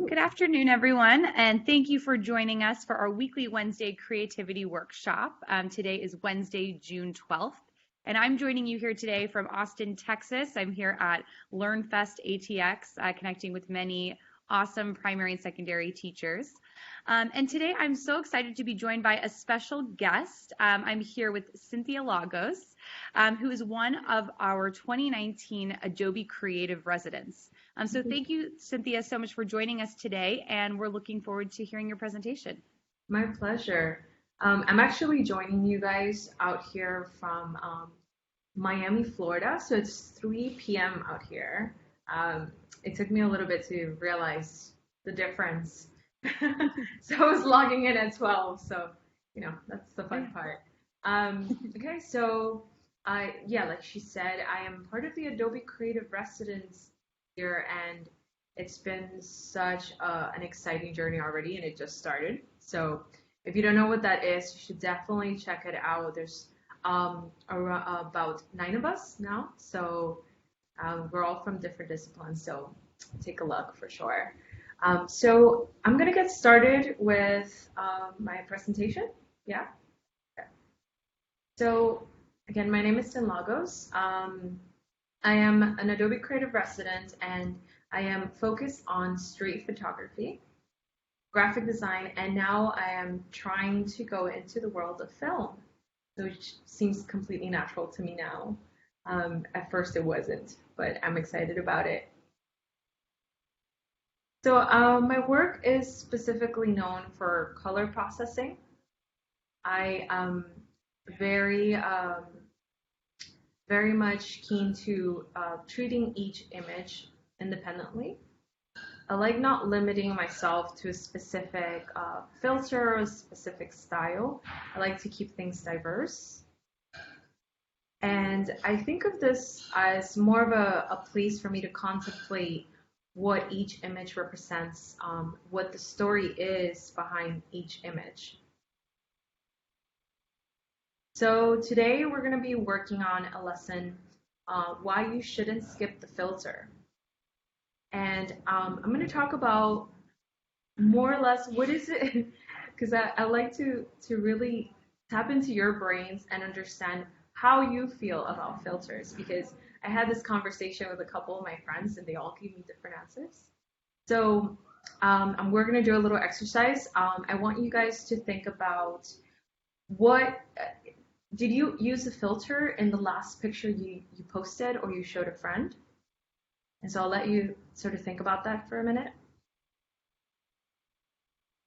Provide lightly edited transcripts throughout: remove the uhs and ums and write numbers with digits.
Good afternoon, everyone, and thank you for joining us for our weekly Wednesday creativity workshop. Today is Wednesday, June 12th, and I'm joining you here today from Austin, Texas. I'm here at LearnFest ATX, connecting with many awesome primary and secondary teachers. And today I'm so excited to be joined by a special guest. I'm here with Cynthia Lagos, who is one of our 2019 Adobe Creative residents. So thank you, Cynthia, so much for joining us today, and we're looking forward to hearing your presentation. My pleasure. I'm actually joining you guys out here from Miami, Florida. So it's 3 p.m. out here. It took me a little bit to realize the difference. So I was logging in at 12. So, that's the fun part. Okay, so yeah, like she said, I am part of the Adobe Creative Residence here, and it's been such an exciting journey already, and it just started. So if you don't know what that is, you should definitely check it out. There's about 9 of us now, so we're all from different disciplines, so take a look for sure. So I'm going to get started with my presentation. Yeah. Okay. So again, my name is Cynthia Lagos. I am an Adobe Creative resident, and I am focused on street photography, graphic design, and now I am trying to go into the world of film, which seems completely natural to me now. At first it wasn't, but I'm excited about it. So my work is specifically known for color processing. I am very much keen to treating each image independently. I like not limiting myself to a specific filter or a specific style. I like to keep things diverse. And I think of this as more of a place for me to contemplate what each image represents, what the story is behind each image. So today we're going to be working on a lesson, why you shouldn't skip the filter. And I'm going to talk about more or less what is it, because I like to really tap into your brains and understand how you feel about filters, because I had this conversation with a couple of my friends and they all gave me different answers. So we're going to do a little exercise. I want you guys to think about what did you use a filter in the last picture you posted or you showed a friend? And so I'll let you sort of think about that for a minute.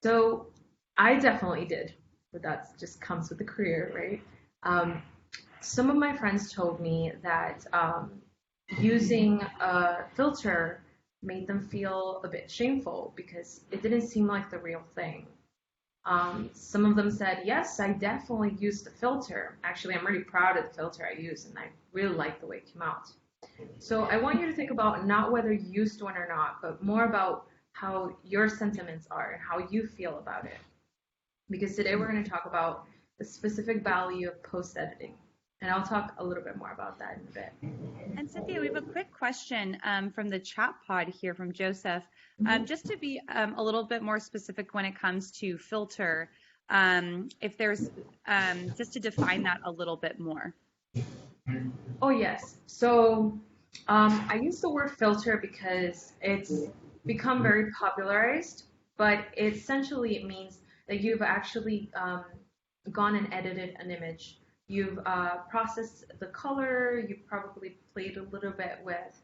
So I definitely did, but that just comes with the career, right? Some of my friends told me that using a filter made them feel a bit shameful because it didn't seem like the real thing. Some of them said, yes, I definitely used the filter. Actually, I'm really proud of the filter I used, and I really like the way it came out. So I want you to think about not whether you used one or not, but more about how your sentiments are and how you feel about it. Because today we're going to talk about the specific value of post-editing. And I'll talk a little bit more about that in a bit. And Cynthia, we have a quick question from the chat pod here from Joseph. Just to be a little bit more specific when it comes to filter, if there's just to define that a little bit more. Oh, yes. So I use the word filter because it's become very popularized, but essentially it means that you've actually gone and edited an image. You've processed the color, you've probably played a little bit with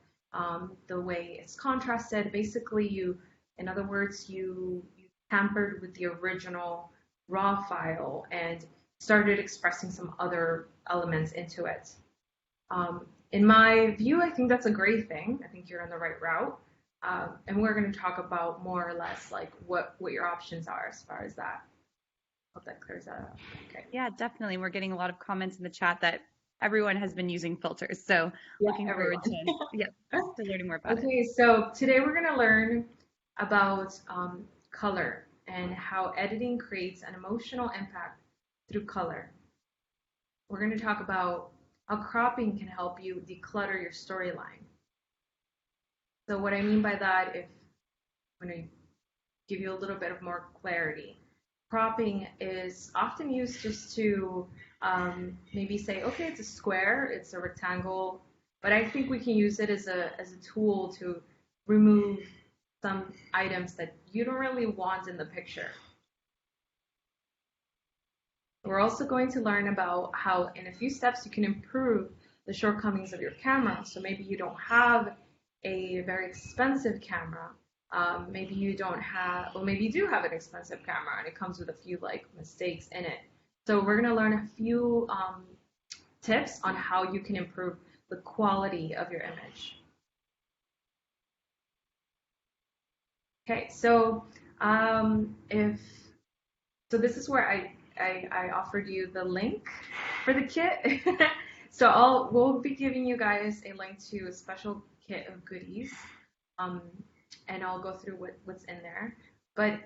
the way it's contrasted. Basically, in other words, you tampered with the original raw file and started expressing some other elements into it. In my view, I think that's a great thing. I think you're on the right route. And we're going to talk about more or less like what your options are as far as that. Hope that clears that up. Okay. Yeah, definitely. We're getting a lot of comments in the chat that everyone has been using filters. So looking forward to learning more about it. Okay, so today we're going to learn about color and how editing creates an emotional impact through color. We're going to talk about how cropping can help you declutter your storyline. So what I mean by that, give you a little bit of more clarity. Cropping is often used just to maybe say, okay, it's a square, it's a rectangle, but I think we can use it as a tool to remove some items that you don't really want in the picture. We're also going to learn about how in a few steps you can improve the shortcomings of your camera. So maybe you don't have a very expensive camera. Maybe you don't have, or maybe you do have an expensive camera and it comes with a few like mistakes in it. So we're going to learn a few tips on how you can improve the quality of your image. Okay, so this is where I offered you the link for the kit. So we'll be giving you guys a link to a special kit of goodies, and I'll go through what's in there. But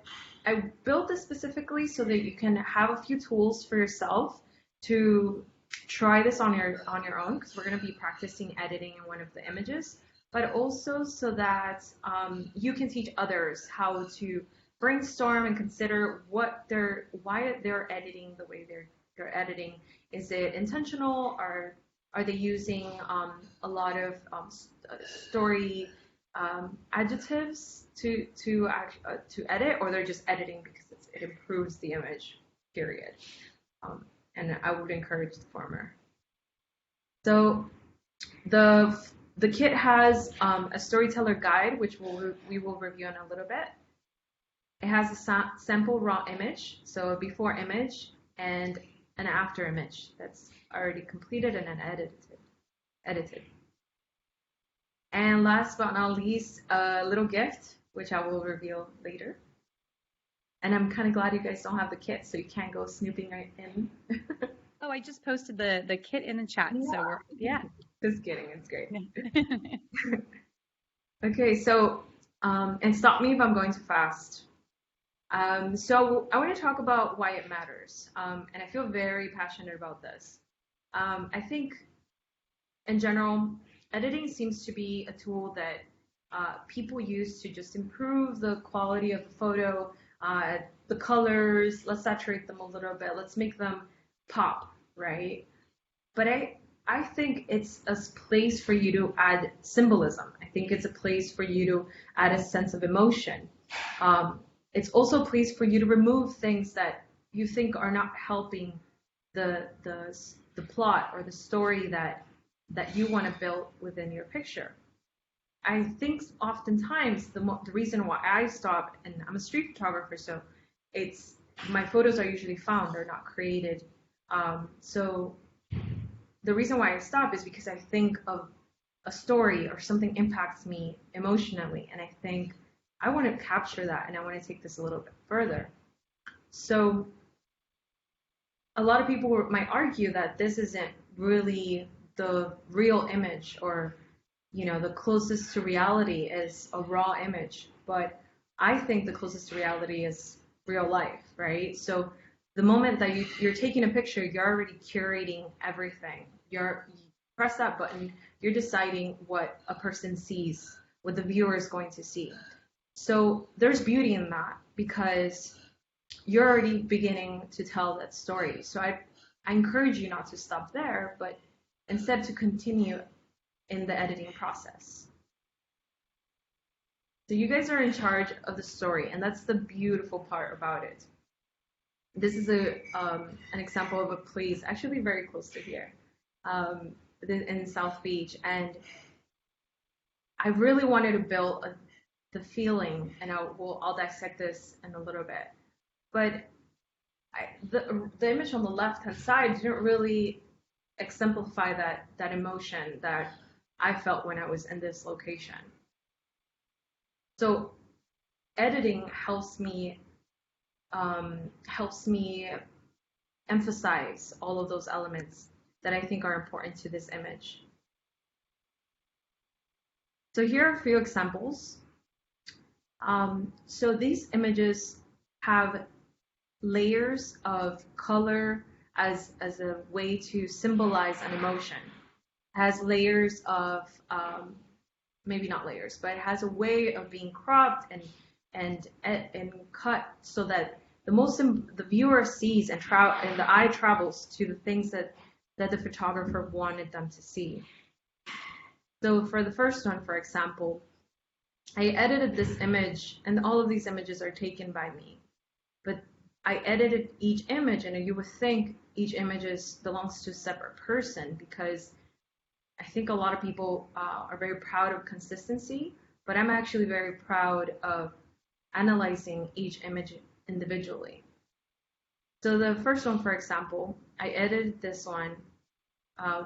I built this specifically so that you can have a few tools for yourself to try this on your own, because we're going to be practicing editing in one of the images, but also so that you can teach others how to brainstorm and consider why they're editing the way they're editing. Is it intentional, or are they using a lot of story adjectives to edit, or they're just editing because it improves the image, period. And I would encourage the former. So the kit has a storyteller guide, which we will review in a little bit. It has a sample raw image, so a before image and an after image that's already completed and then edited. And last but not least, a little gift, which I will reveal later. And I'm kind of glad you guys don't have the kit, so you can't go snooping right in. Oh, I just posted the kit in the chat, yeah. so yeah. Just kidding, it's great. Okay, so and stop me if I'm going too fast. So I want to talk about why it matters, and I feel very passionate about this. I think, in general, editing seems to be a tool that people use to just improve the quality of the photo, the colors. Let's saturate them a little bit. Let's make them pop, right? But I think it's a place for you to add symbolism. I think it's a place for you to add a sense of emotion. It's also a place for you to remove things that you think are not helping the plot or the story that you want to build within your picture. I think oftentimes the reason why I stop, and I'm a street photographer, so my photos are usually found, they're not created. So the reason why I stop is because I think of a story or something impacts me emotionally, and I think I want to capture that, and I want to take this a little bit further. So a lot of people might argue that this isn't really the real image, or the closest to reality is a raw image, but I think the closest to reality is real life, right? So the moment that you're taking a picture, you're already curating everything. You press that button, you're deciding what a person sees, what the viewer is going to see. So there's beauty in that, because you're already beginning to tell that story. So I encourage you not to stop there, but instead to continue in the editing process. So you guys are in charge of the story, and that's the beautiful part about it. This is an example of a place actually very close to here, in South Beach, and I really wanted to build the feeling, and I'll dissect this in a little bit. But the image on the left-hand side didn't really exemplify that emotion that I felt when I was in this location. So editing helps me emphasize all of those elements that I think are important to this image. So here are a few examples. So these images have layers of color as a way to symbolize an emotion. It has layers of, maybe not layers, but it has a way of being cropped and cut so that the viewer sees and the eye travels to the things that the photographer wanted them to see. So for the first one, for example, I edited this image, and all of these images are taken by me. But I edited each image, and you would think each image belongs to a separate person, because I think a lot of people are very proud of consistency, but I'm actually very proud of analyzing each image individually. So the first one, for example, I edited this one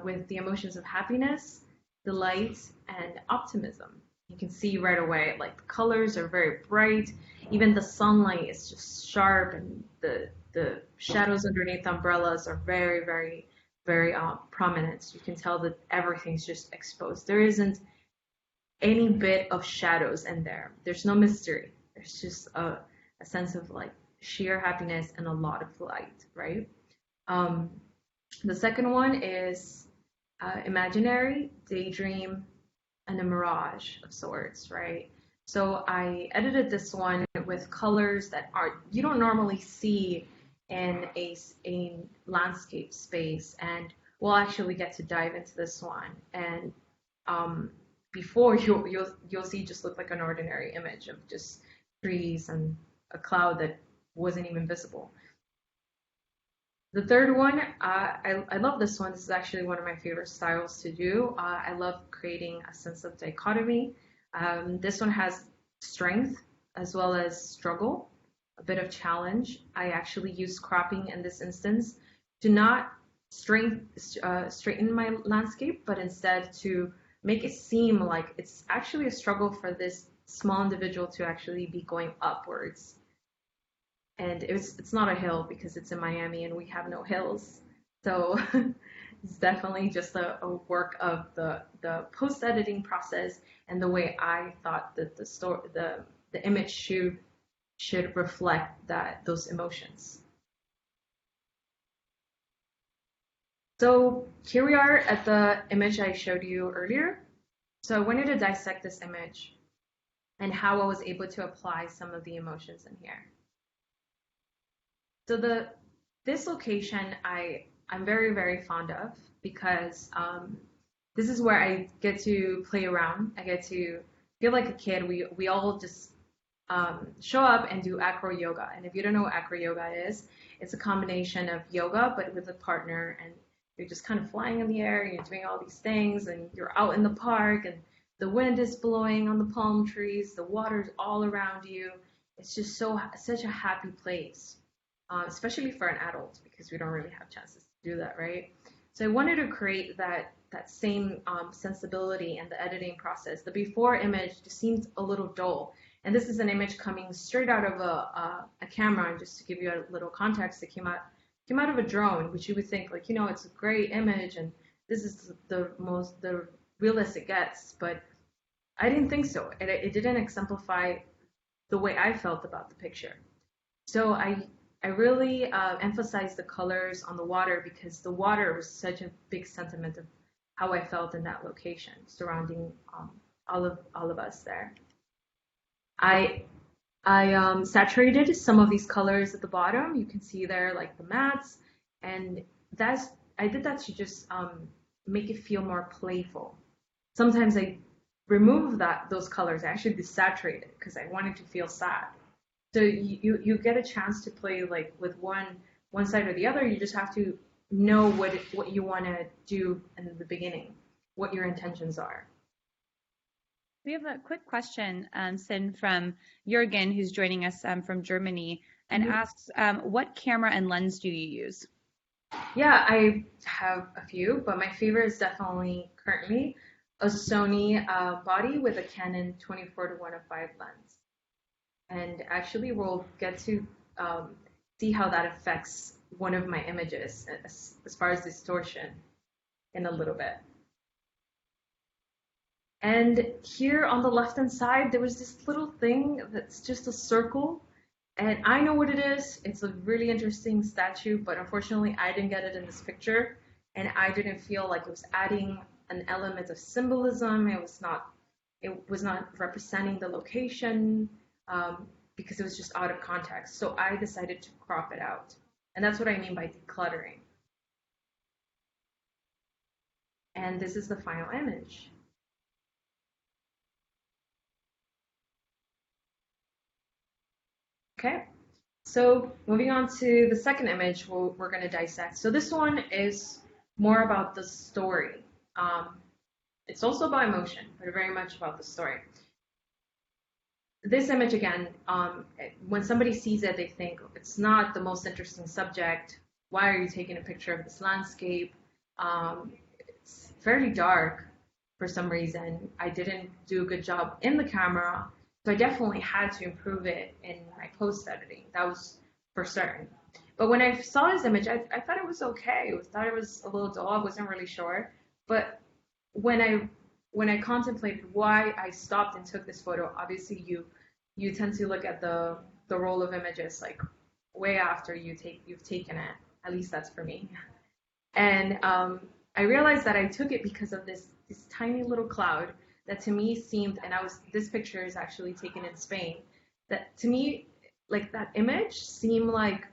with the emotions of happiness, delight, and optimism. You can see right away, like the colors are very bright. Even the sunlight is just sharp, and the shadows underneath the umbrellas are very, very, very prominent. You can tell that everything's just exposed. There isn't any bit of shadows in there. There's no mystery. There's just a sense of like sheer happiness and a lot of light, right? The second one is imaginary, daydream, and a mirage of sorts, right? So I edited this one with colors that you don't normally see in a landscape space, and we'll actually get to dive into this one. And before you'll see just look like an ordinary image of just trees and a cloud that wasn't even visible. The third one, I love this one. This is actually one of my favorite styles to do. I love creating a sense of dichotomy. This one has strength as well as struggle, a bit of challenge. I actually use cropping in this instance to not straighten my landscape, but instead to make it seem like it's actually a struggle for this small individual to actually be going upwards. And it's not a hill because it's in Miami and we have no hills. So it's definitely just a work of the post-editing process and the way I thought that the image should reflect those emotions. So here we are at the image I showed you earlier. So I wanted to dissect this image and how I was able to apply some of the emotions in here. So this location I'm very, very fond of because this is where I get to play around. I get to feel like a kid. We all just show up and do acro yoga. And if you don't know what acro yoga is, it's a combination of yoga but with a partner, and you're just kind of flying in the air and you're doing all these things, and you're out in the park and the wind is blowing on the palm trees, the water's all around you. It's just such a happy place. Especially for an adult, because we don't really have chances to do that, right? So I wanted to create that same sensibility in the editing process. The before image just seems a little dull, and this is an image coming straight out of a camera. And just to give you a little context, it came out of a drone, which you would think like, it's a great image and this is the realest it gets, but I didn't think so. It didn't exemplify the way I felt about the picture. So I really emphasized the colors on the water because the water was such a big sentiment of how I felt in that location, surrounding all of us there. I saturated some of these colors at the bottom. You can see there like the mattes, and I did that to just make it feel more playful. Sometimes I remove those colors. I actually desaturate it because I wanted to feel sad. So you get a chance to play like with one side or the other. You just have to know what you want to do in the beginning, what your intentions are. We have a quick question, Sin, from Jürgen, who's joining us from Germany, and asks, what camera and lens do you use? Yeah, I have a few, but my favorite is definitely currently a Sony body with a Canon 24-105 lens. And actually, we'll get to see how that affects one of my images as far as distortion in a little bit. And here on the left-hand side, there was this little thing that's just a circle. And I know what it is. It's a really interesting statue, but unfortunately, I didn't get it in this picture. And I didn't feel like it was adding an element of symbolism. It was not representing the location. because it was just out of context. So I decided to crop it out. And that's what I mean by decluttering. And this is the final image. Okay, so moving on to the second image we're going to dissect. So this one is more about the story. It's also about emotion, but very much about the story. This image again, when somebody sees it, they think it's not the most interesting subject. Why are you taking a picture of this landscape? It's very dark for some reason. I didn't do a good job in the camera, so I definitely had to improve it in my post editing. That was for certain. But when I saw this image, I thought it was okay. I thought it was a little dull. I wasn't really sure. But when I contemplated why I stopped and took this photo, obviously you tend to look at the roll of images like way after you've taken it. At least that's for me. And I realized that I took it because of this tiny little cloud that to me seemed, and this picture is actually taken in Spain, that to me, like that image seemed like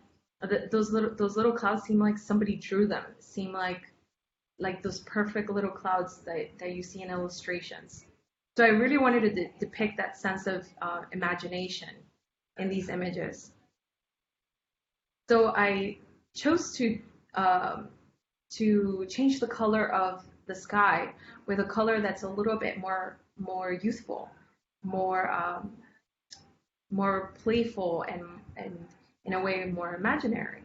those little clouds seem like somebody drew them. Seem like those perfect little clouds that you see in illustrations. So I really wanted to depict that sense of imagination in these images. So I chose to change the color of the sky with a color that's a little bit more youthful, more playful, and in a way more imaginary.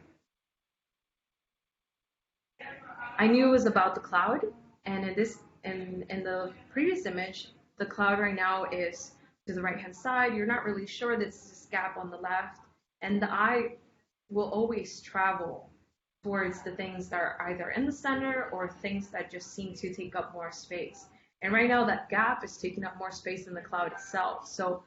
I knew it was about the cloud, and in the previous image, the cloud right now is to the right hand side. You're not really sure there's this gap on the left, and the eye will always travel towards the things that are either in the center or things that just seem to take up more space. And right now that gap is taking up more space than the cloud itself. So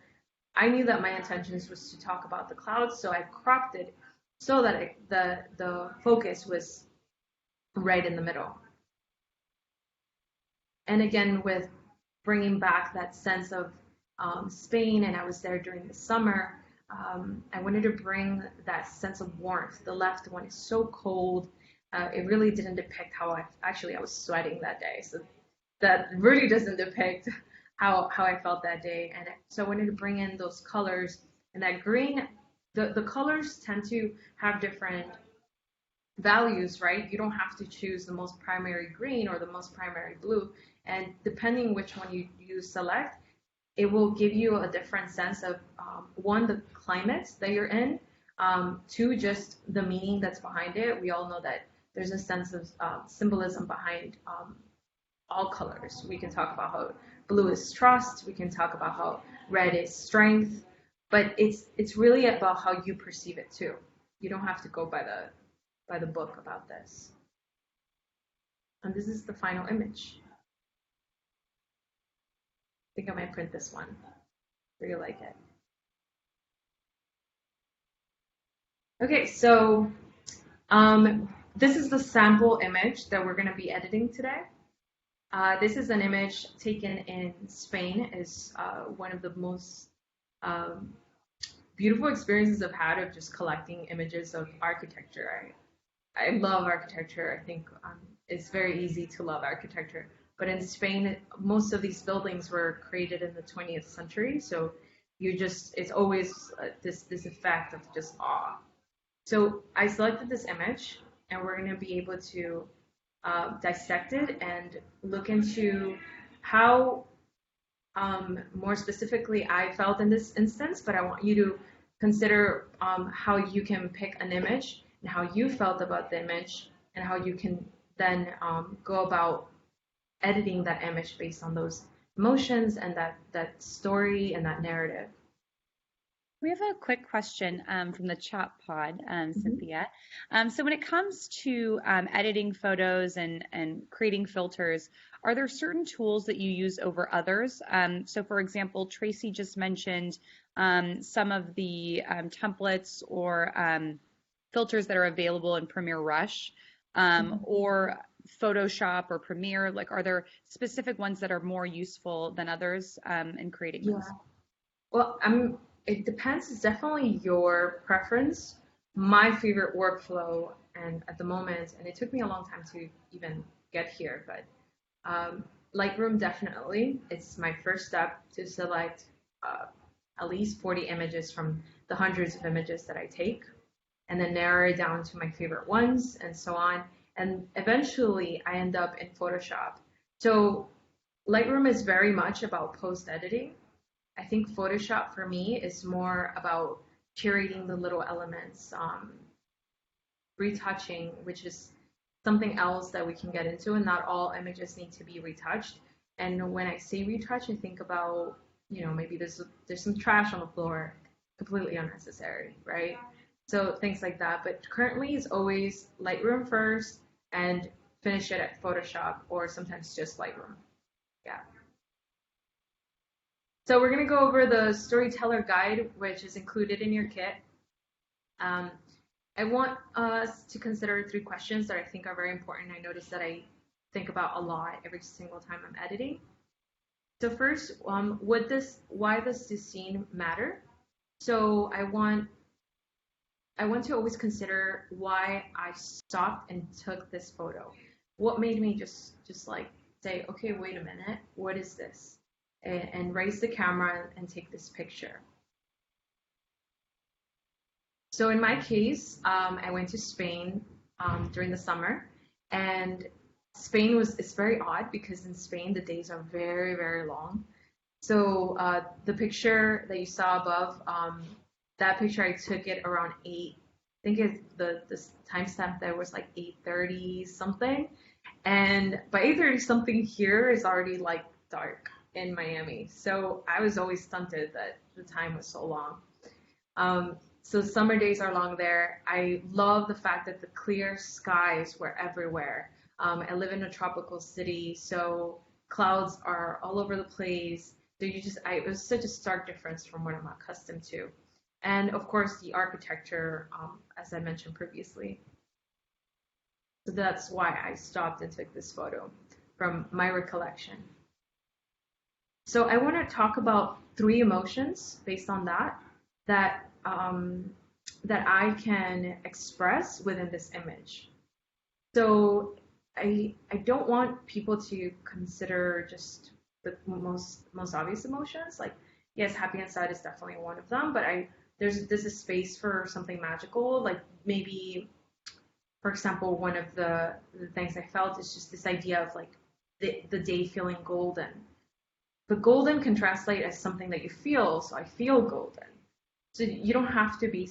I knew that my intentions was to talk about the cloud, so I cropped it so that the focus was right in the middle. And again, with bringing back that sense of Spain, and I was there during the summer, I wanted to bring that sense of warmth. The left one is so cold. It really didn't depict how I was sweating that day. So that really doesn't depict how I felt that day. And so I wanted to bring in those colors, and that green, the colors tend to have different values, right? You don't have to choose the most primary green or the most primary blue. And depending which one you select, it will give you a different sense of one, the climate that you're in, two, just the meaning that's behind it. We all know that there's a sense of symbolism behind all colors. We can talk about how blue is trust. We can talk about how red is strength, but it's really about how you perceive it too. You don't have to go by the book about this. And this is the final image. I think I might print this one. Really like it. Okay, so this is the sample image that we're going to be editing today. This is an image taken in Spain. Is one of the most beautiful experiences I've had of just collecting images of architecture. I love architecture. I think it's very easy to love architecture. But in Spain, most of these buildings were created in the 20th century. So it's always this effect of just awe. So I selected this image, and we're going to be able to dissect it and look into how more specifically I felt in this instance, but I want you to consider how you can pick an image and how you felt about the image and how you can then go about editing that image based on those emotions and that story and that narrative. We have a quick question from the chat pod, Cynthia. So when it comes to editing photos and creating filters, are there certain tools that you use over others? So for example, Tracy just mentioned some of the templates or filters that are available in Premiere Rush or Photoshop or Premiere. Like, are there specific ones that are more useful than others in creating those? Well, it depends. It's definitely your preference. My favorite workflow, and at the moment, and it took me a long time to even get here, but Lightroom definitely. It's my first step to select uh, at least 40 images from the hundreds of images that I take, and then narrow it down to my favorite ones, and so on. And eventually, I end up in Photoshop. So Lightroom is very much about post editing. I think Photoshop for me is more about curating the little elements, retouching, which is something else that we can get into, and not all images need to be retouched. And when I say retouch, I think about, maybe there's some trash on the floor, completely unnecessary, right? So things like that. But currently, it's always Lightroom first, and finish it at Photoshop, or sometimes just Lightroom. Yeah. So we're going to go over the storyteller guide, which is included in your kit. Um, I want us to consider 3 questions that I think are very important. I notice that I think about a lot every single time I'm editing. So first, why does this scene matter? So I want to always consider why I stopped and took this photo. What made me just like say, okay, wait a minute, what is this? And raise the camera and take this picture. So in my case, I went to Spain during the summer, and it's very odd because in Spain the days are very, very long. So the picture that you saw above, that picture I took it around 8. I think the timestamp there was like 8:30 something, and by 8:30 something here is already like dark in Miami. So I was always stunted that the time was so long. So summer days are long there. I love the fact that the clear skies were everywhere. I live in a tropical city, so clouds are all over the place. So it was such a stark difference from what I'm accustomed to. And of course, the architecture, as I mentioned previously. So that's why I stopped and took this photo from my recollection. So I want to talk about 3 emotions based on that I can express within this image. So I don't want people to consider just the most obvious emotions. Like, yes, happy and sad is definitely one of them, but there's a space for something magical. Like maybe, for example, one of the things I felt is just this idea of like the day feeling golden. But golden can translate as something that you feel, so I feel golden. So you don't have to be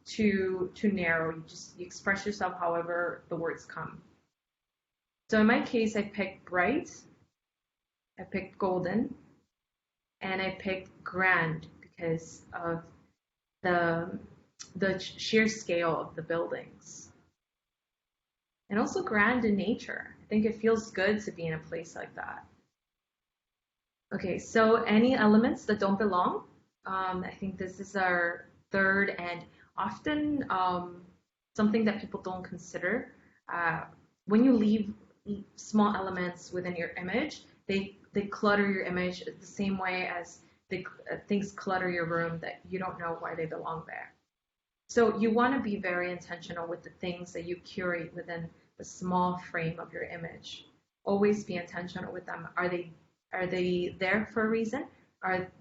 too narrow. You express yourself however the words come. So in my case, I picked bright, I picked golden, and I picked grand because of the sheer scale of the buildings, and also grand in nature. I think it feels good to be in a place like that. Okay, so any elements that don't belong, I think this is our third and often something that people don't consider. When you leave small elements within your image, they clutter your image the same way as things clutter your room that you don't know why they belong there. So you want to be very intentional with the things that you curate within the small frame of your image. Always be intentional with them. Are they there for a reason?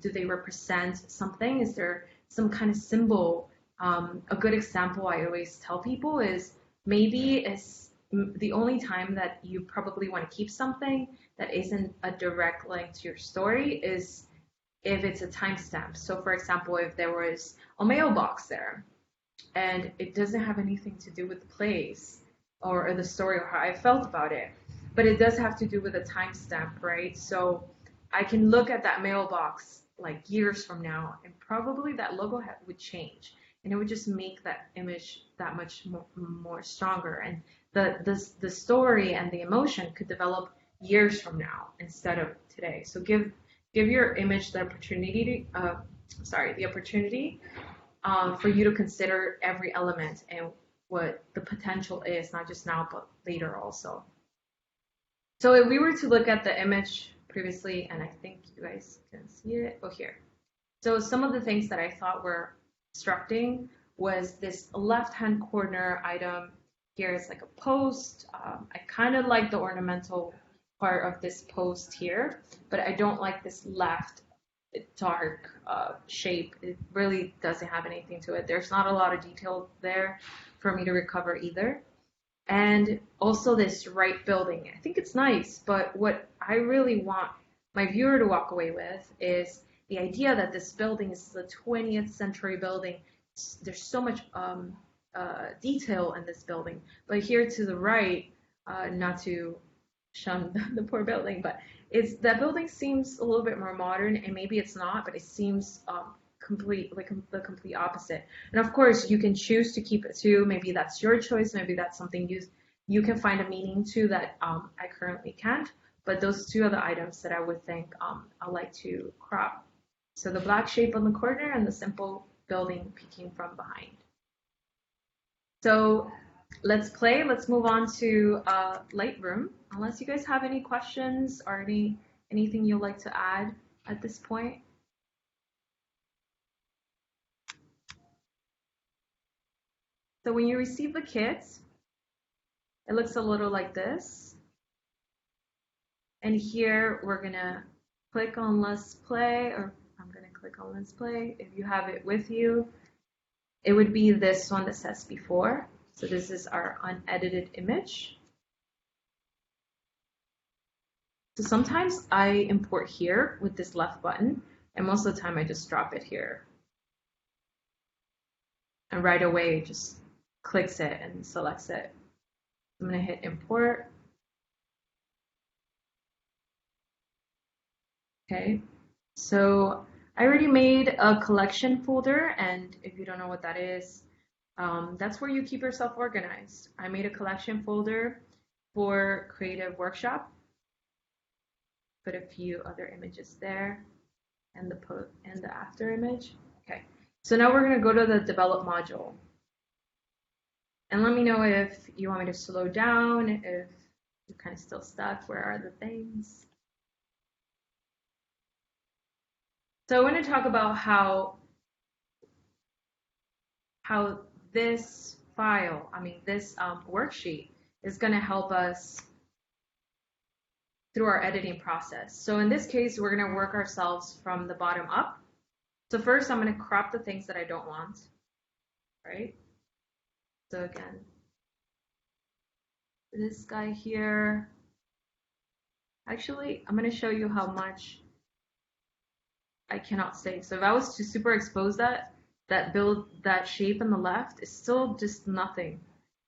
Do they represent something? Is there some kind of symbol? A good example I always tell people is maybe it's the only time that you probably want to keep something that isn't a direct link to your story is if it's a timestamp. So for example, if there was a mailbox there and it doesn't have anything to do with the place or the story or how I felt about it, but it does have to do with a timestamp, right? So I can look at that mailbox like years from now, and probably that logo would change, and it would just make that image that much more stronger. And the story and the emotion could develop years from now instead of today. So give your image the opportunity for you to consider every element and what the potential is, not just now but later also. So if we were to look at the image previously, and I think you guys can see it, here. So some of the things that I thought were distracting was this left-hand corner item. Here is like a post. I kind of like the ornamental part of this post here, but I don't like this left dark shape. It really doesn't have anything to it. There's not a lot of detail there for me to recover either. And also this right building. I think it's nice, but what I really want my viewer to walk away with is the idea that this building is a 20th century building. There's so much detail in this building. But here to the right, not to shun the poor building, but that building seems a little bit more modern, and maybe it's not, but it seems the complete opposite. And of course, you can choose to keep it too. Maybe that's your choice. Maybe that's something you can find a meaning to that I currently can't. But those two are the items that I would think I like to crop. So the black shape on the corner and the simple building peeking from behind. So let's play. Let's move on to Lightroom. Unless you guys have any questions or anything you'd like to add at this point. So when you receive the kit, it looks a little like this. And here we're gonna click on Let's Play, or I'm gonna click on Let's Play. If you have it with you, it would be this one that says before. So this is our unedited image. So sometimes I import here with this left button, and most of the time I just drop it here. And right away it just clicks it and selects it. I'm gonna hit import. Okay, so I already made a collection folder, and if you don't know what that is, that's where you keep yourself organized. I made a collection folder for Creative Workshop. Put a few other images there, and the after image. Okay, so now we're gonna go to the develop module. And let me know if you want me to slow down, if you're kind of still stuck. Where are the things? So I want to talk about how this file, this worksheet is going to help us through our editing process. So in this case, we're going to work ourselves from the bottom up. So first, I'm going to crop the things that I don't want, right? So again, this guy here. Actually, I'm going to show you how much I cannot save. So if I was to super expose that shape on the left, it's still just nothing.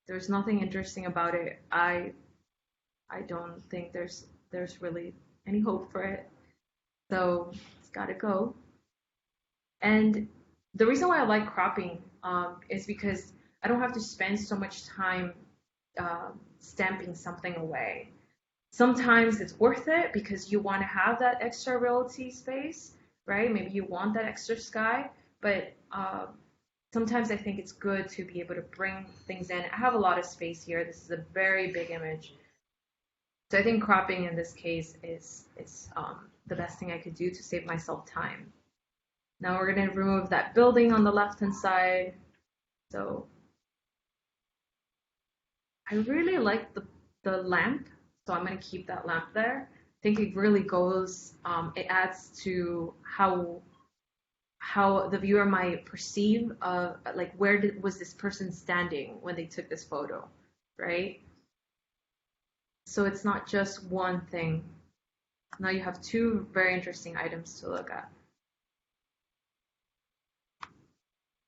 There's nothing interesting about it. I don't think there's really any hope for it. So it's gotta go. And the reason why I like cropping is because I don't have to spend so much time stamping something away. Sometimes it's worth it because you want to have that extra realty space, right? Maybe you want that extra sky, but sometimes I think it's good to be able to bring things in. I have a lot of space here. This is a very big image. So I think cropping in this case is the best thing I could do to save myself time. Now we're going to remove that building on the left-hand side. So I really like the lamp, so I'm going to keep that lamp there. I think it really goes, it adds to how the viewer might perceive, like was this person standing when they took this photo, right? So it's not just one thing. Now you have two very interesting items to look at.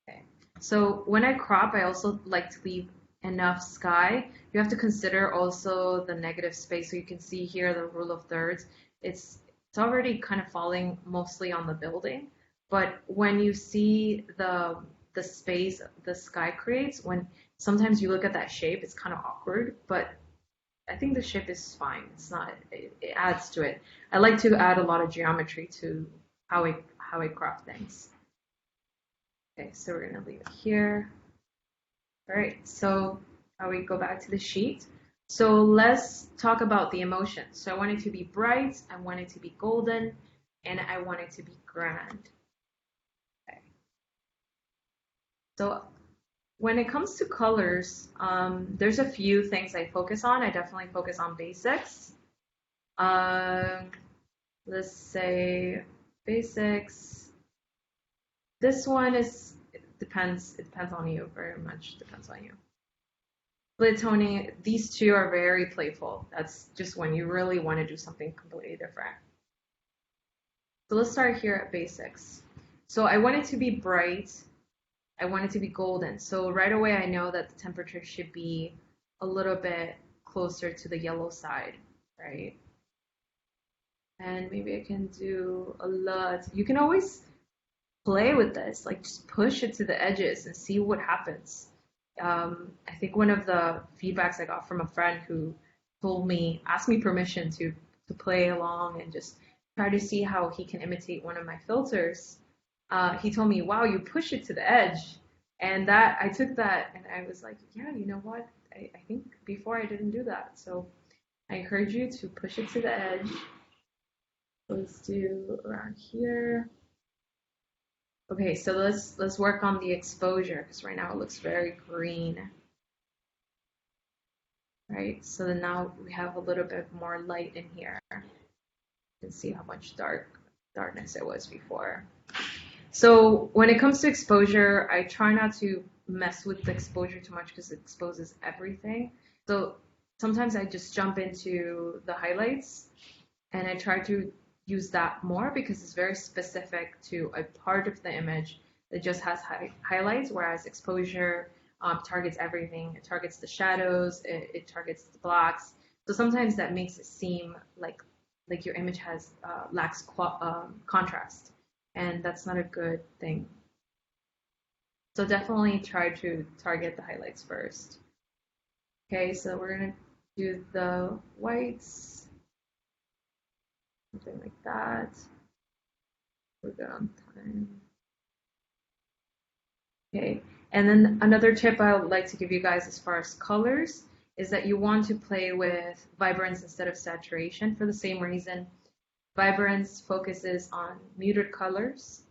Okay. So when I crop, I also like to leave enough sky. You have to consider also the negative space. So you can see here the rule of thirds. It's already kind of falling mostly on the building, but when you see the space the sky creates, when sometimes you look at that shape, it's kind of awkward, but I think the shape is fine. It's not, it adds to it. I like to add a lot of geometry to how I crop things. Okay, so we're gonna leave it here. All right, so we go back to the sheet. So let's talk about the emotions. So I want it to be bright, I want it to be golden, and I want it to be grand. So when it comes to colors, there's a few things I focus on. I definitely focus on basics. Um, let's say basics. This one is it depends on you, very much depends on you. Split toning, these two are very playful. That's just when you really want to do something completely different. So let's start here at basics. So I want it to be bright. I want it to be golden. So right away I know that the temperature should be a little bit closer to the yellow side, right? And maybe I can do a lot. You can always play with this, like just push it to the edges and see what happens. I think one of the feedbacks I got from a friend who asked me permission to play along and just try to see how he can imitate one of my filters. He told me, "Wow, you push it to the edge," and that I took that and I was like, "Yeah, you know what? I think before I didn't do that." So I encourage you to push it to the edge. Let's do around here. Okay, so let's work on the exposure because right now it looks very green. Right, so then now we have a little bit more light in here. You can see how much darkness it was before. So when it comes to exposure, I try not to mess with the exposure too much because it exposes everything. So sometimes I just jump into the highlights and I try to use that more because it's very specific to a part of the image that just has highlights, whereas exposure targets everything. It targets the shadows, it targets the blacks. So sometimes that makes it seem like your image has lacks contrast, and that's not a good thing. So definitely try to target the highlights first. Okay, so we're gonna do the whites, something like that. We're good on time. Okay, and then another tip I would like to give you guys as far as colors is that you want to play with vibrance instead of saturation for the same reason. Vibrance focuses on muted colors,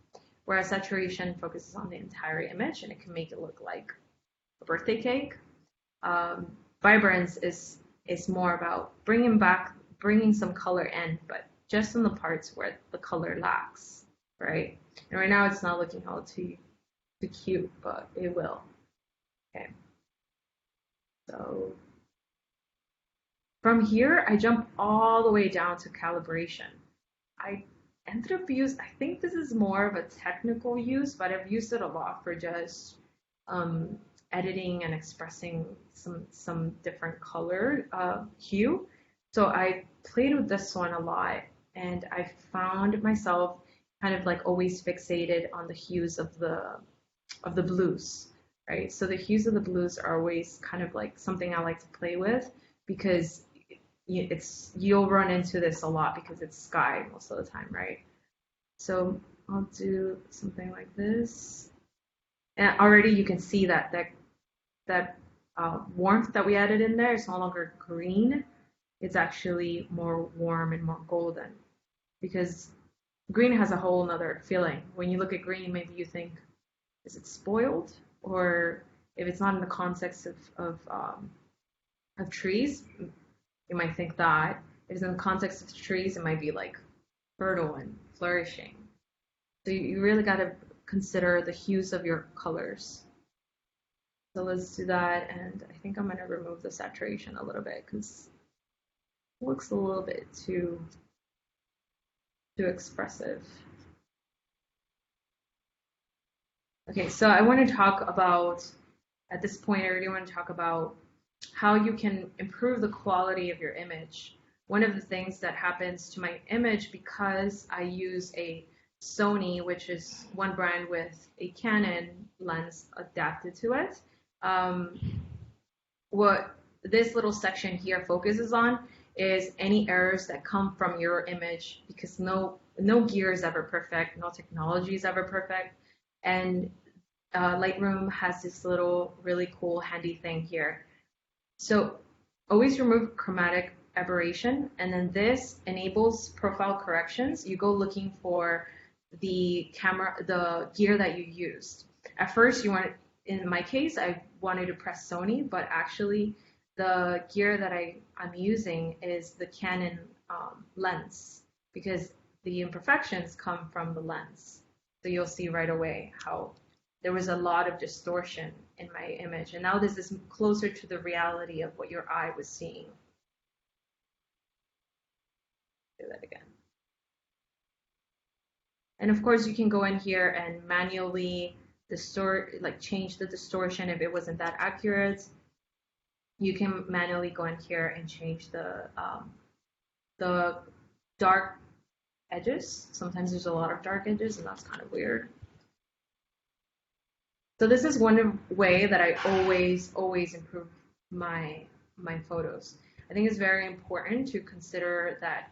whereas saturation focuses on the entire image and it can make it look like a birthday cake. Vibrance is more about bringing some color in, but just in the parts where the color lacks, right? And right now it's not looking all too cute, but it will. Okay. So from here, I jump all the way down to calibration. I ended up I think this is more of a technical use, but I've used it a lot for just editing and expressing some different color hue. So I played with this one a lot, and I found myself kind of like always fixated on the hues of the blues, right? So the hues of the blues are always kind of like something I like to play with because you'll run into this a lot because it's sky most of the time, right? So I'll do something like this, and already you can see that warmth that we added in there is no longer green. It's actually more warm and more golden because green has a whole nother feeling. When you look at green, maybe you think, is it spoiled? Or if it's not in the context of trees, you might think that. If it's in the context of trees, it might be like fertile and flourishing. So you really got to consider the hues of your colors. So let's do that, and I think I'm going to remove the saturation a little bit because it looks a little bit too expressive. Okay, so I want to talk about, at this point, I really want to talk about how you can improve the quality of your image. One of the things that happens to my image because I use a Sony, which is one brand with a Canon lens adapted to it, what this little section here focuses on is any errors that come from your image because no gear is ever perfect, no technology is ever perfect, and Lightroom has this little really cool handy thing here. So always remove chromatic aberration, and then this enables profile corrections. You go looking for the gear that you used. At first, in my case, I wanted to press Sony, but actually the gear that I'm using is the Canon lens because the imperfections come from the lens. So you'll see right away how there was a lot of distortion in my image. And now this is closer to the reality of what your eye was seeing. Do that again. And of course, you can go in here and manually change the distortion if it wasn't that accurate. You can manually go in here and change the dark edges. Sometimes there's a lot of dark edges, and that's kind of weird. So this is one way that I always improve my photos. I think it's very important to consider that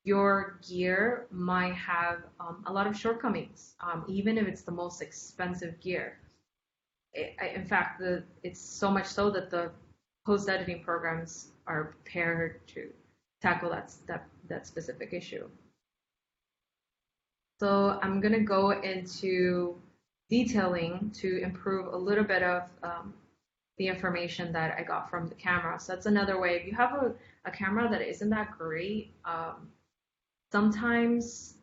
your gear might have a lot of shortcomings, even if it's the most expensive gear. In fact, it's so much so that the post-editing programs are prepared to tackle that specific issue. So I'm going to go into detailing to improve a little bit of the information that I got from the camera. So that's another way. If you have a camera that isn't that great, sometimes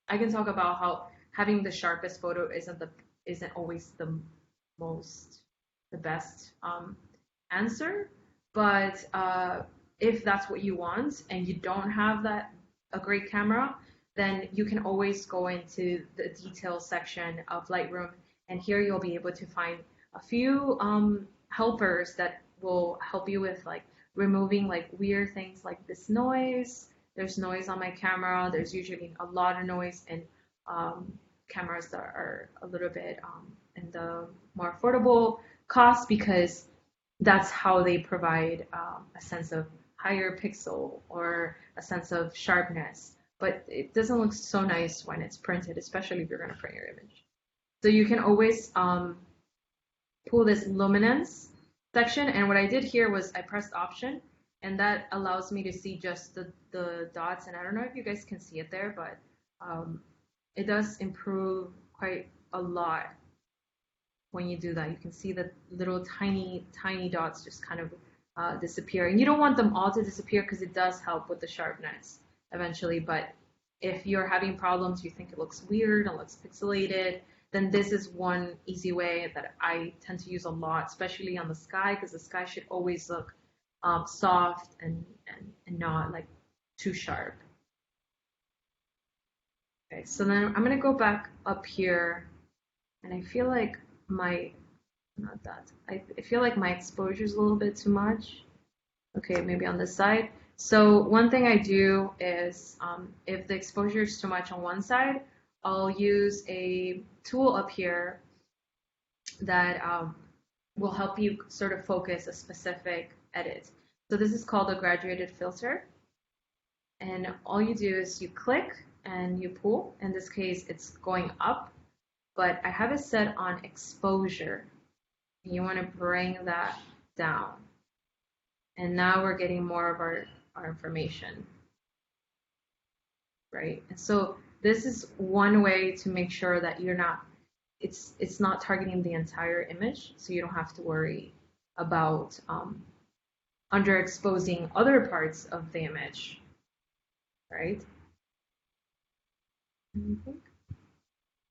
I can talk about how having the sharpest photo isn't always the best answer. But if that's what you want and you don't have a great camera, then you can always go into the details section of Lightroom, and here you'll be able to find a few helpers that will help you with like removing like weird things like this noise. There's noise on my camera. There's usually a lot of noise in cameras that are a little bit in the more affordable cost because that's how they provide a sense of higher pixel or a sense of sharpness. But it doesn't look so nice when it's printed, especially if you're going to print your image. So you can always pull this luminance section. And what I did here was I pressed Option, and that allows me to see just the dots. And I don't know if you guys can see it there, but it does improve quite a lot when you do that. You can see the little tiny dots just kind of disappear. And you don't want them all to disappear because it does help with the sharpness eventually, but if you're having problems, you think it looks weird, it looks pixelated, then this is one easy way that I tend to use a lot, especially on the sky, because the sky should always look soft and not like too sharp. Okay, so then I'm gonna go back up here, and I feel like I feel like my exposure is a little bit too much. Okay, maybe on this side. So one thing I do is if the exposure is too much on one side, I'll use a tool up here that will help you sort of focus a specific edit. So this is called a graduated filter. And all you do is you click and you pull. In this case, it's going up, but I have it set on exposure. You want to bring that down. And now we're getting more of our information, right? And so this is one way to make sure that it's not targeting the entire image, so you don't have to worry about underexposing other parts of the image, right? I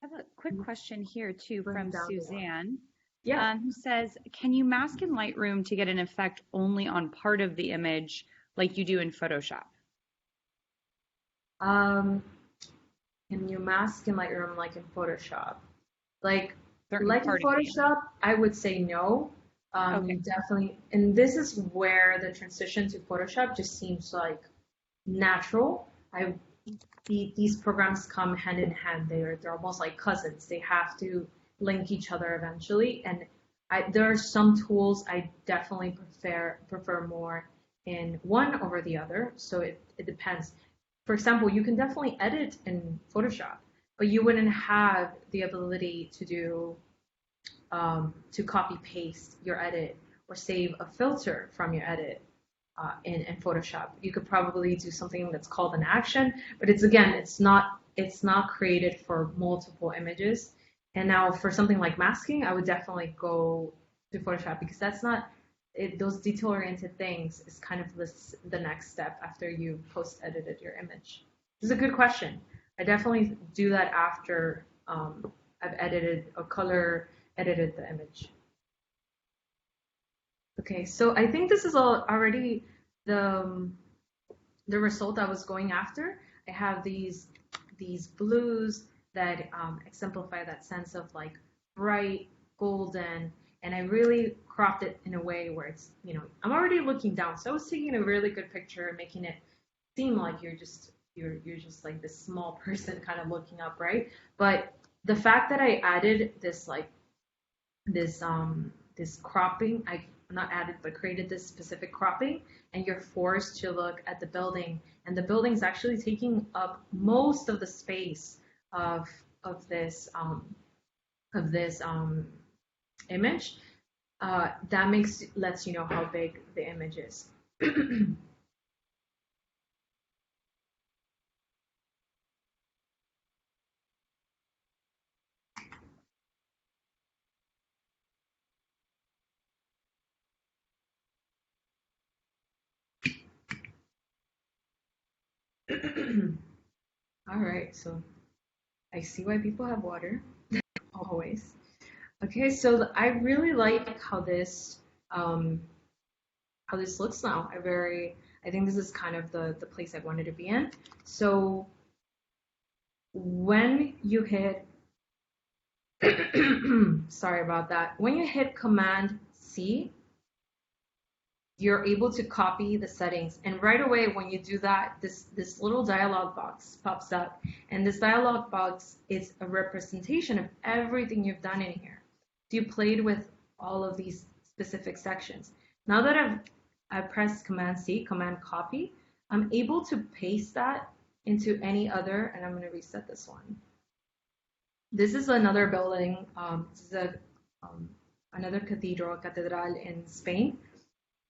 have a quick question here too from Suzanne. Yeah. Who says, can you mask in Lightroom to get an effect only on part of the image like you do in Photoshop? Can you mask in Lightroom like in Photoshop? Like in Photoshop, I would say no. Okay. Definitely, and this is where the transition to Photoshop just seems like natural. These programs come hand in hand. They're almost like cousins. They have to link each other eventually. And there are some tools I definitely prefer more in one over the other. So it depends. For example, you can definitely edit in Photoshop, but you wouldn't have the ability to do to copy paste your edit or save a filter from your edit in Photoshop. You could probably do something that's called an action, but it's not created for multiple images. And now for something like masking, I would definitely go to Photoshop because that's not it, those detail-oriented things is kind of the next step after you post-edited your image. This is a good question. I definitely do that after I've edited or color edited the image. Okay, so I think this is already the the result I was going after. I have these blues that exemplify that sense of like bright golden, and I really cropped it in a way where it's, I'm already looking down. So I was taking a really good picture and making it seem like you're just like this small person kind of looking up, right? But the fact that I added this like this cropping, I not added but created this specific cropping, and you're forced to look at the building, and the building's actually taking up most of the space of of this um, of this image. That lets you know how big the image is. All right, so I see why people have water always. Okay, so I really like um, how this looks now. I think this is kind of the place I wanted to be in. So when you hit, sorry about that, when you hit Command C, you're able to copy the settings. And right away, when you do that, this little dialog box pops up. And this dialog box is a representation of everything you've done in here. So you played with all of these specific sections. Now that I've pressed Command C, Command Copy, I'm able to paste that into any other, and I'm going to reset this one. This is another building. This is another cathedral in Spain.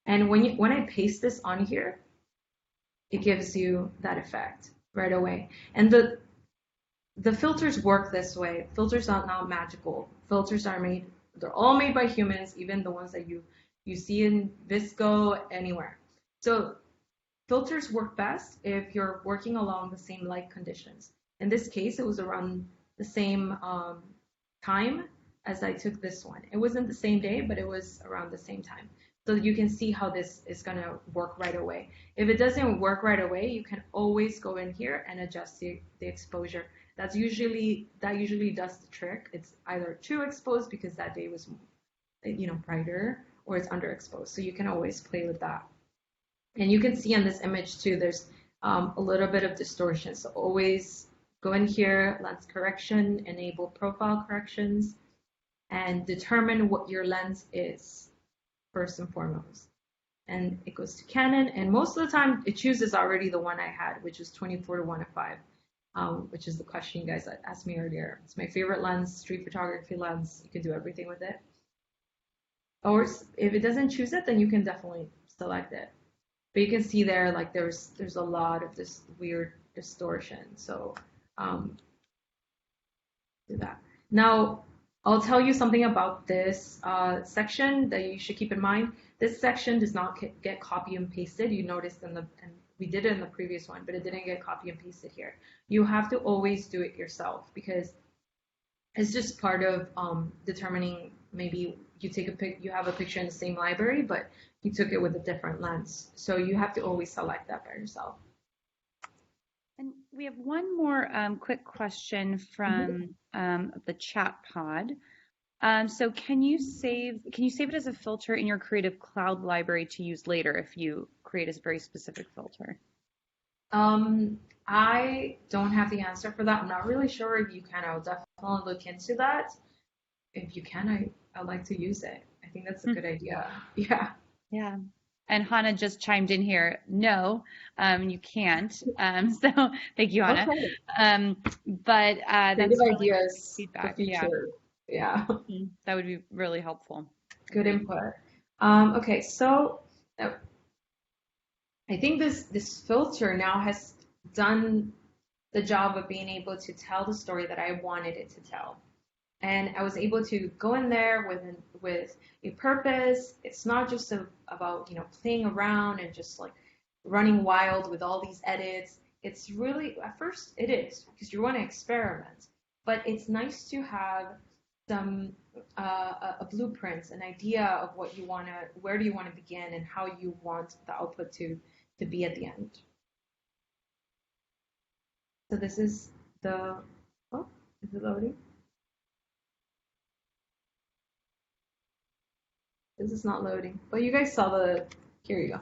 And when I paste this on here, it gives you that effect right away. And the filters work this way. Filters are not magical. Filters are they're all made by humans, even the ones that you see in Visco, anywhere. So filters work best if you're working along the same light conditions. In this case, it was around the same time as I took this one. It wasn't the same day, but it was around the same time. So you can see how this is going to work right away. If it doesn't work right away, you can always go in here and adjust the exposure. That usually does the trick. It's either too exposed because that day was brighter, or it's underexposed. So you can always play with that. And you can see in this image too, there's a little bit of distortion. So always go in here, lens correction, enable profile corrections, and determine what your lens is first and foremost. And it goes to Canon, and most of the time it chooses already the one I had, which is 24-1:5, which is the question you guys asked me earlier. It's my favorite lens, street photography lens. You can do everything with it. Or if it doesn't choose it, then you can definitely select it. But you can see there, like there's a lot of this weird distortion. So do that. Now, I'll tell you something about this section that you should keep in mind. This section does not get copy and pasted. You noticed and we did it in the previous one, but it didn't get copy and pasted here. You have to always do it yourself because it's just part of determining. Maybe you have a picture in the same library, but you took it with a different lens. So you have to always select that by yourself. And we have one more quick question from the chat pod. So can you save it as a filter in your Creative Cloud library to use later if you create a very specific filter? I don't have the answer for that. I'm not really sure if you can. I'll definitely look into that. If you can, I'd like to use it. I think that's a good idea. Yeah. Yeah. And Hannah just chimed in here. No, you can't. So thank you, Hannah. Okay. But that's really ideas feedback. Yeah. That would be really helpful. Good input. Okay, so I think this filter now has done the job of being able to tell the story that I wanted it to tell. and I was able to go in there with a purpose. It's not just about playing around and just like running wild with all these edits. It's really, at first it is because you want to experiment, but it's nice to have some a blueprint, an idea of what you want to, where do you want to begin, and how you want the output to be at the end. So this is the, oh, is it loading? This is not loading, but you guys saw the, here you go.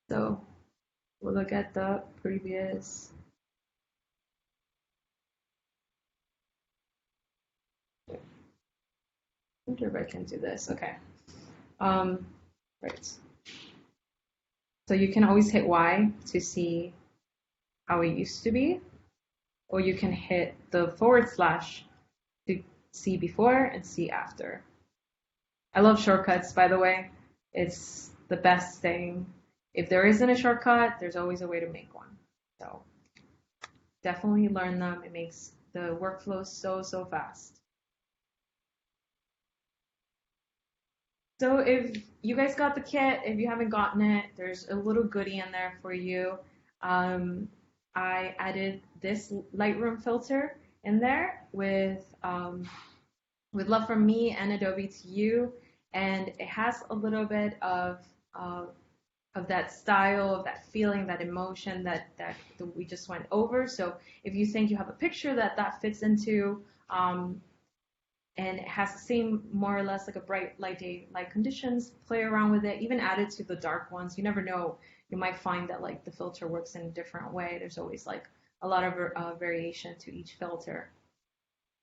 So we'll look at the previous. I wonder if I can do this. Okay. Right. So you can always hit Y to see how it used to be, or you can hit the / to see before and see after. I love shortcuts, by the way. It's the best thing. If there isn't a shortcut, there's always a way to make one. So definitely learn them. It makes the workflow so fast. So if you guys got the kit, if you haven't gotten it, there's a little goodie in there for you. I added this Lightroom filter in there with love from me and Adobe to you, and it has a little bit of that style, of that feeling, that emotion that we just went over. So if you think you have a picture that fits into, and it has the same, more or less, like a bright light day light conditions, play around with it, even add it to the dark ones. You never know, you might find that like the filter works in a different way. There's always like a lot of variation to each filter.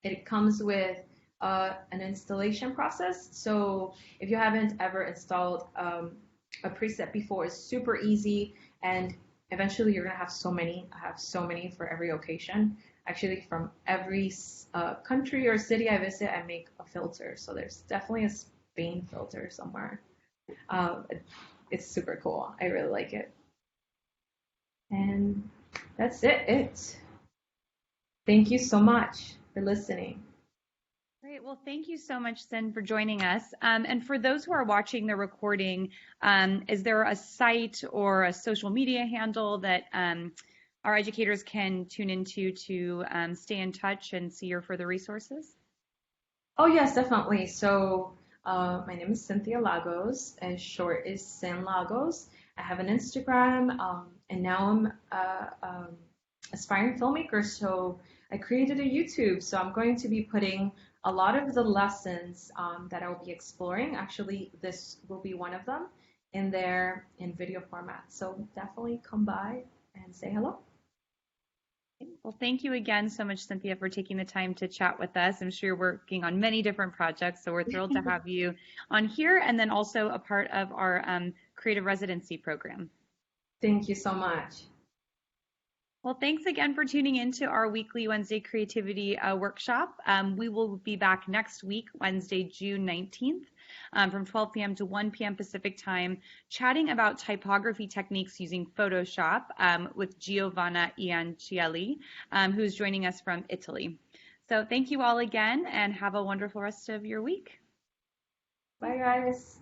It comes with an installation process. So if you haven't ever installed a preset before, it's super easy, and eventually you're gonna have so many. I have so many for every occasion. Actually, from every country or city I visit, I make a filter. So there's definitely a Spain filter somewhere. It's super cool. I really like it. And that's it. Thank you so much for listening. Great. Well, thank you so much, Cyn, for joining us. And for those who are watching the recording, is there a site or a social media handle that our educators can tune into to stay in touch and see your further resources? Oh, yes, definitely. So my name is Cynthia Lagos, and short is Cyn Lagos. I have an Instagram, and now I'm aspiring filmmaker, so I created a YouTube. So I'm going to be putting a lot of the lessons that I'll be exploring. Actually, this will be one of them in there in video format. So definitely come by and say hello. Well, thank you again so much, Cynthia, for taking the time to chat with us. I'm sure you're working on many different projects, so we're thrilled to have you on here, and then also a part of our creative residency program. Thank you so much. Well, thanks again for tuning into our weekly Wednesday creativity workshop. We will be back next week, Wednesday, June 19th, from 12 p.m. to 1 p.m. Pacific time, chatting about typography techniques using Photoshop with Giovanna Iancelli, who's joining us from Italy. So thank you all again, and have a wonderful rest of your week. Bye, guys.